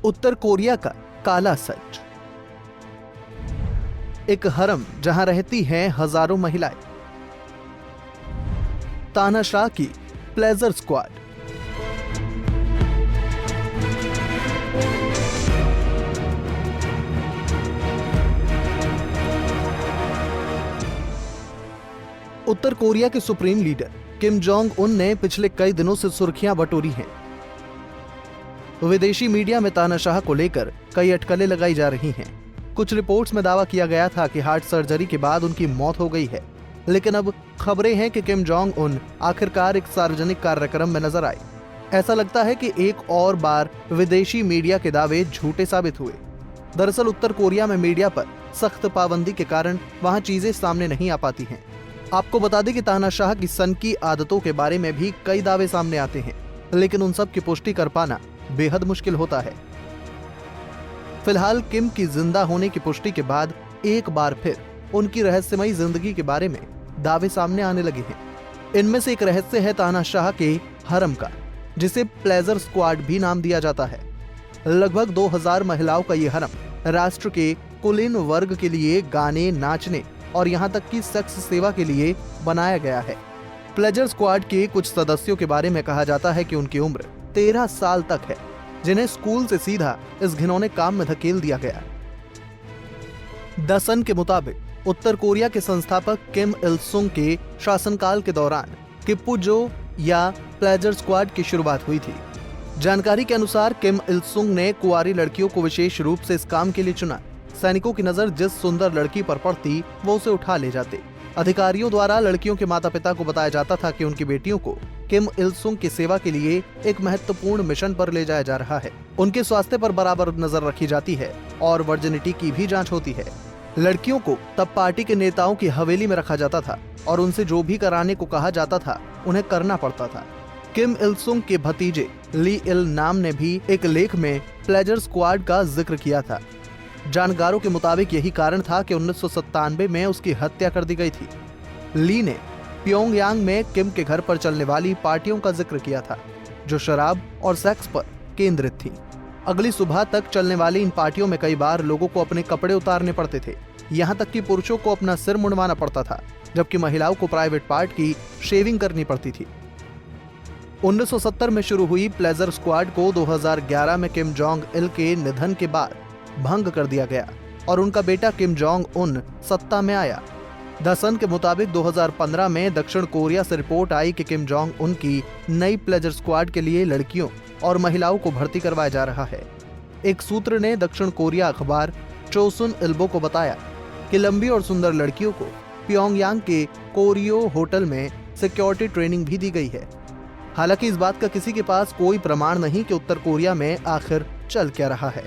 उत्तर Korea का काला सच। एक हरम जहां रहती हैं हजारों महिलाएं। तानाशाह की प्लेजर स्क्वाड। उत्तर कोरिया के supreme leader Kim Jong Un ने पिछले कई दिनों से सुर्खियां बटोरी हैं। विदेशी मीडिया में तानाशाह को लेकर कई अटकलें लगाई जा रही हैं। कुछ रिपोर्ट्स में दावा किया गया था कि हार्ट सर्जरी के बाद उनकी मौत हो गई है, लेकिन अब खबरें हैं कि किम जोंग उन आखिरकार एक सार्वजनिक कार्यक्रम में नजर आए। ऐसा लगता है कि एक और बार विदेशी मीडिया के दावे झूठे साबित हुए। दरअसल उत्तर कोरिया में मीडिया पर सख्त पाबंदी के कारण वहां चीजें सामने नहीं आ पाती हैं। आपको बता दें कि तानाशाह की सनकी आदतों के बारे में भी कई दावे सामने आते हैं, लेकिन उन सब की पुष्टि कर पाना बेहद मुश्किल होता है। फिलहाल किम की जिंदा होने की पुष्टि के बाद एक बार फिर उनकी रहस्यमयी जिंदगी के बारे में दावे सामने आने लगे हैं। इनमें से एक रहस्य है तानाशाह के हरम का, जिसे प्लेजर स्क्वाड भी नाम दिया जाता है। लगभग 2000 महिलाओं का ये हरम राष्ट्र के कुलीन वर्ग के लिए गाने, नाचने और यहाँ तक कि सेक्स सेवा के लिए बनाया गया है। प्लेजर स्क्वाड के कुछ सदस्यों के बारे में कहा जाता है कि उनकी उम्र 13 साल तक है, जिन्हें स्कूल से सीधा इस घिनौने काम में धकेल दिया गया। द सन के मुताबिक उत्तर कोरिया के संस्थापक किम इल सुंग के शासनकाल के दौरान किप्पुजो या प्लेजर स्क्वाड की शुरुआत हुई थी। जानकारी के अनुसार किम इल सुंग ने कुंवारी लड़कियों को विशेष रूप से इस काम के लिए चुना। सैनिकों की नजर जिस सुंदर लड़की पर पड़ती वो उसे उठा ले जाते। अधिकारियों द्वारा लड़कियों के माता पिता को बताया जाता था कि उनकी बेटियों को किम इल सुंग की सेवा के लिए एक महत्वपूर्ण मिशन पर ले जाया जा रहा है। उनके स्वास्थ्य पर बराबर नजर रखी जाती है और वर्जिनिटी की भी जांच होती है। लड़कियों को तब पार्टी के नेताओं की हवेली में रखा जाता था और उनसे जो भी कराने को कहा जाता था उन्हें करना पड़ता था। किम इल सुंग के भतीजे ली इल नाम ने भी एक लेख में प्लेजर स्क्वाड का जिक्र किया था। जानकारों के मुताबिक यही कारण था कि 1997 में उसकी हत्या कर दी गई थी। ली ने प्योंगयांग में किम के घर पर चलने वाली पार्टियों का जिक्र किया था, जो शराब और सेक्स पर केंद्रित थी। अगली सुबह तक चलने वाली इन पार्टियों में कई बार लोगों को अपने कपड़े उतारने पड़ते थे। यहाँ तक कि पुरुषों को अपना सिर मुंडवाना पड़ता था, जबकि महिलाओं को प्राइवेट पार्ट की शेविंग करनी पड़ती थी। 1970 में शुरू हुई प्लेजर स्क्वाड को 2011 में किम जोंग इल के निधन के बाद भंग कर दिया गया और उनका बेटा किम जोंग उन सत्ता में आया। द सन के मुताबिक 2015 में दक्षिण कोरिया से रिपोर्ट आई कि किम जोंग उन की नई प्लेजर स्क्वाड के लिए लड़कियों और महिलाओं को भर्ती करवाया जा रहा है। एक सूत्र ने दक्षिण कोरिया अखबार चोसुन इल्बो को बताया कि लंबी और सुंदर लड़कियों को प्योंगयांग के कोरियो होटल में सिक्योरिटी ट्रेनिंग भी दी गई है। हालांकि इस बात का किसी के पास कोई प्रमाण नहीं कि उत्तर कोरिया में आखिर चल क्या रहा है।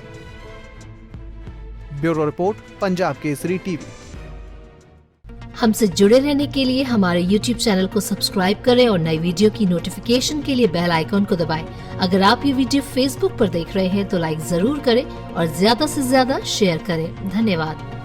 Bureau report, Punjab Kesari TV. हमसे जुड़े रहने के लिए हमारे YouTube चैनल को सब्सक्राइब करें और नई वीडियो की नोटिफिकेशन के लिए बेल आइकॉन को दबाएं। अगर आप ये वीडियो Facebook पर देख रहे हैं तो लाइक जरूर करें और ज्यादा से ज्यादा शेयर करें। धन्यवाद।